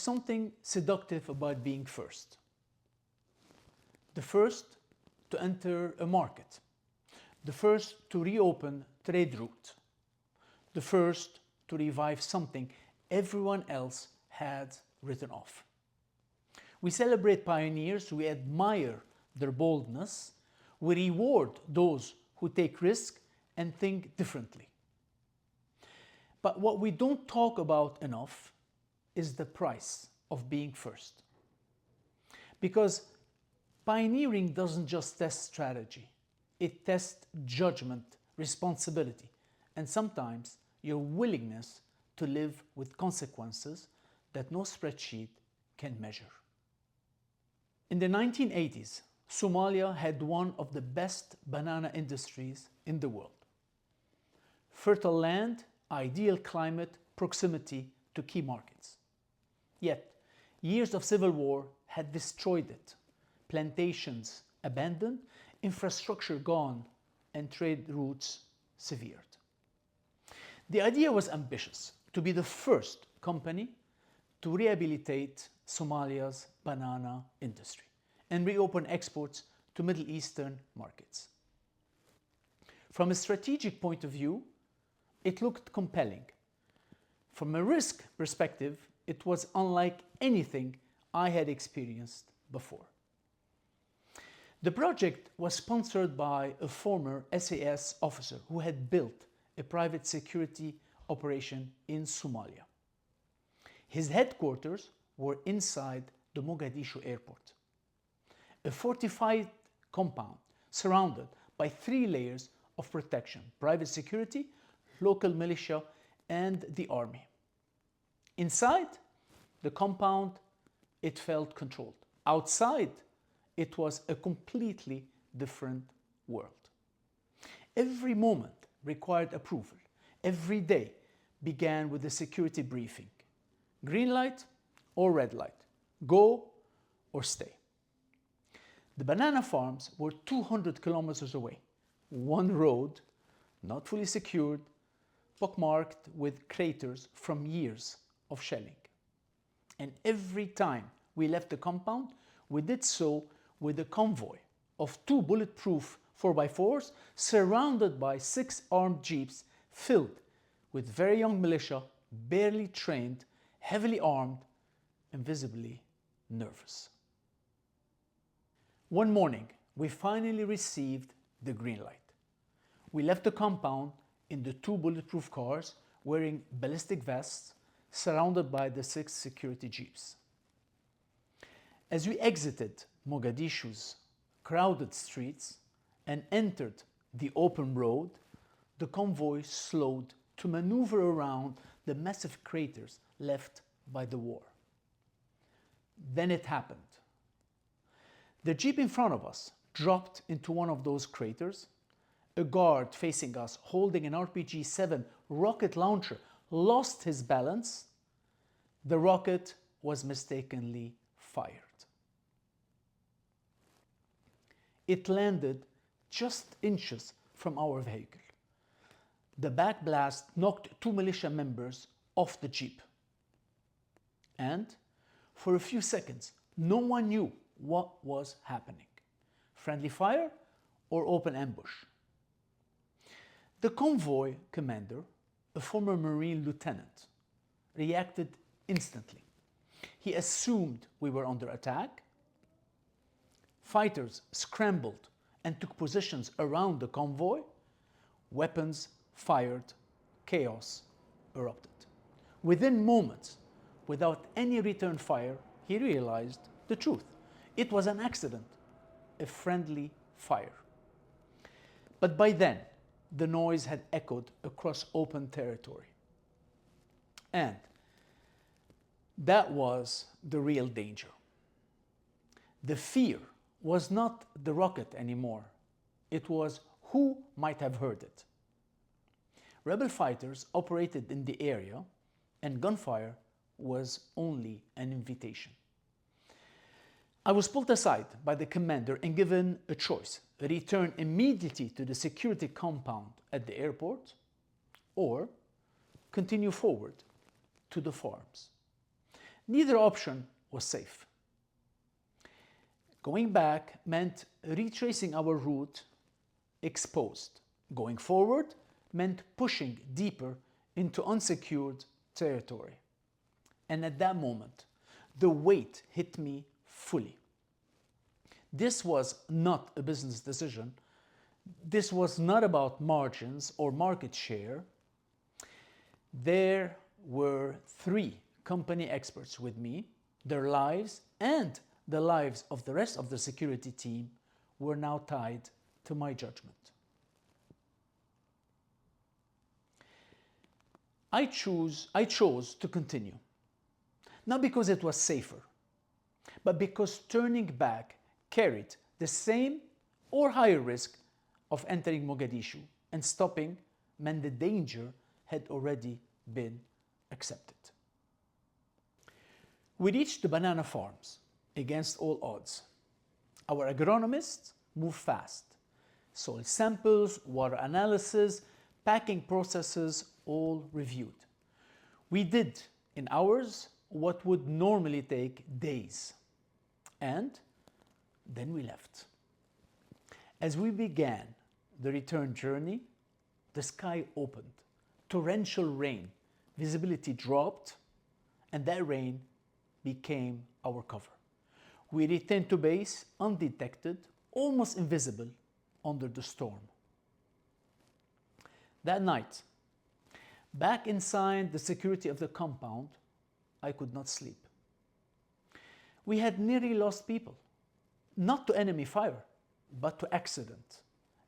something seductive about being first. The first to enter a market, the first to reopen trade route, the first to revive something everyone else had written off. We celebrate pioneers, we admire their boldness, we reward those who take risks and think differently. But what we don't talk about enough is the price of being first. Because pioneering doesn't just test strategy, it tests judgment, responsibility, and sometimes your willingness to live with consequences that no spreadsheet can measure. In the 1980s, Somalia had one of the best banana industries in the world. Fertile land, ideal climate, proximity to key markets. Yet, years of civil war had destroyed it. Plantations abandoned, infrastructure gone, and trade routes severed. The idea was ambitious, to be the first company to rehabilitate Somalia's banana industry and reopen exports to Middle Eastern markets. From a strategic point of view, it looked compelling. From a risk perspective, it was unlike anything I had experienced before. The project was sponsored by a former SAS officer who had built a private security operation in Somalia. His headquarters were inside the Mogadishu airport. A fortified compound surrounded by 3 layers of protection: private security, local militia, and the army. Inside the compound, it felt controlled. Outside, it was a completely different world. Every moment required approval. Every day began with a security briefing. Green light or red light. Go or stay. The banana farms were 200 kilometers away. One road, not fully secured, pockmarked with craters from years of shelling. And every time we left the compound, we did so with a convoy of 2 bulletproof 4x4s surrounded by 6 armed jeeps filled with very young militia, barely trained, heavily armed, and visibly nervous. One morning, we finally received the green light. We left the compound in the 2 bulletproof cars, wearing ballistic vests, surrounded by the 6 security jeeps. As we exited Mogadishu's crowded streets and entered the open road, the convoy slowed to maneuver around the massive craters left by the war. Then it happened. The jeep in front of us dropped into one of those craters. A guard facing us, holding an RPG-7 rocket launcher, lost his balance. The rocket was mistakenly fired. It landed just inches from our vehicle. The backblast knocked 2 militia members off the jeep. And for a few seconds, no one knew what was happening: friendly fire or open ambush. The convoy commander, a former Marine lieutenant, reacted instantly. He assumed we were under attack. Fighters scrambled and took positions around the convoy. Weapons fired. Chaos erupted. Within moments, without any return fire, he realized the truth. It was an accident, a friendly fire. But by then, the noise had echoed across open territory. And that was the real danger. The fear was not the rocket anymore. It was who might have heard it. Rebel fighters operated in the area, and gunfire was only an invitation. I was pulled aside by the commander and given a choice: return immediately to the security compound at the airport, or continue forward to the farms. Neither option was safe. Going back meant retracing our route exposed. Going forward meant pushing deeper into unsecured territory. And at that moment, the weight hit me fully. This was not a business decision. This was not about margins or market share. There were 3 company experts with me. Their lives and the lives of the rest of the security team were now tied to my judgment. I chose to continue, not because it was safer, but because turning back carried the same or higher risk of entering Mogadishu, and stopping meant the danger had already been accepted. We reached the banana farms against all odds. Our agronomists moved fast. Soil samples, water analysis, packing processes, all reviewed. We did in hours what would normally take days. And then we left. As we began the return journey, the sky opened. Torrential rain, visibility dropped, and that rain became our cover. We returned to base undetected, almost invisible under the storm. That night, back inside the security of the compound, I could not sleep. We had nearly lost people, not to enemy fire, but to accident.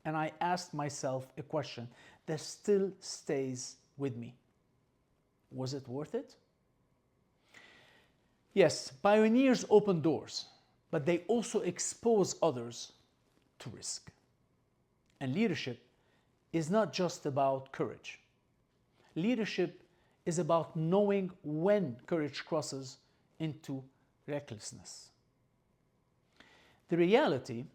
And I asked myself a question that still stays with me. Was it worth it? Yes, pioneers open doors, but they also expose others to risk. And leadership is not just about courage. Leadership is about knowing when courage crosses into recklessness. The reality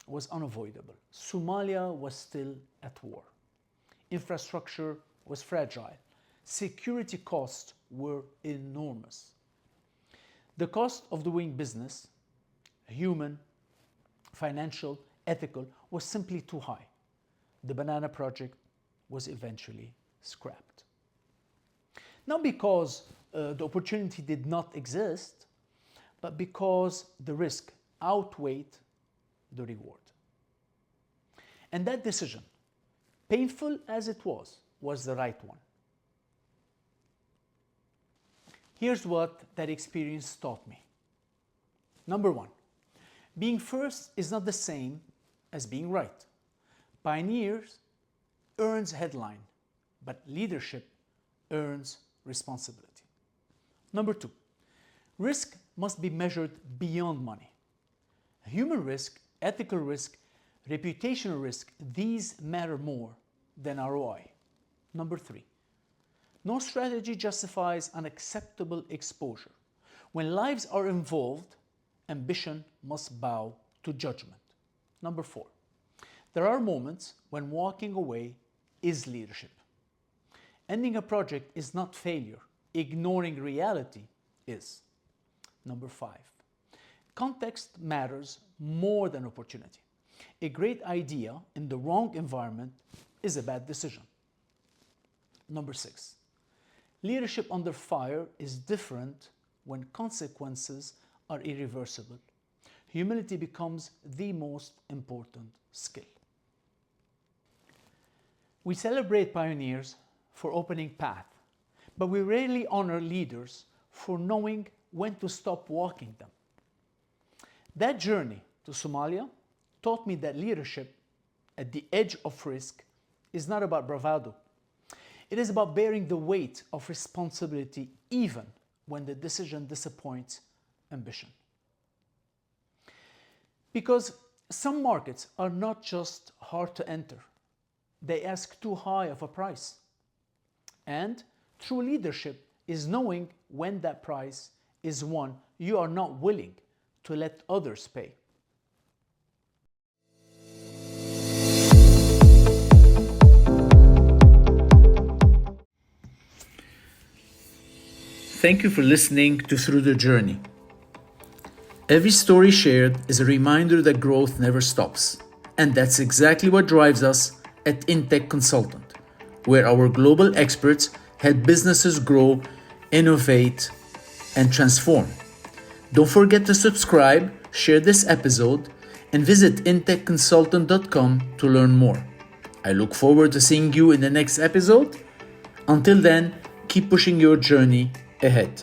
was unavoidable. Somalia was still at war. Infrastructure was fragile. Security costs were enormous. The cost of doing business, human, financial, ethical, was simply too high. The banana project was eventually scrapped. Not because the opportunity did not exist, but because the risk outweighed the reward. And that decision, painful as it was the right one. Here's what that experience taught me. Number 1, being first is not the same as being right. Pioneers earns headline, but leadership earns responsibility. Number 2, risk must be measured beyond money. Human risk, ethical risk, reputational risk, these matter more than ROI. Number 3, no strategy justifies unacceptable exposure. When lives are involved, ambition must bow to judgment. Number 4, there are moments when walking away is leadership. Ending a project is not failure. Ignoring reality is. Number 5, context matters more than opportunity. A great idea in the wrong environment is a bad decision. Number 6, leadership under fire is different when consequences are irreversible. Humility becomes the most important skill. We celebrate pioneers for opening path, but we rarely honor leaders for knowing when to stop walking them. That journey to Somalia taught me that leadership at the edge of risk is not about bravado. It is about bearing the weight of responsibility even when the decision disappoints ambition. Because some markets are not just hard to enter, they ask too high of a price. And true leadership is knowing when that price is one you are not willing to let others pay. Thank you for listening to Through the Journey. Every story shared is a reminder that growth never stops. And that's exactly what drives us at Intech Consultant, where our global experts help businesses grow, innovate, and transform. Don't forget to subscribe, share this episode, and visit intechconsultant.com to learn more. I look forward to seeing you in the next episode. Until then, keep pushing your journey ahead.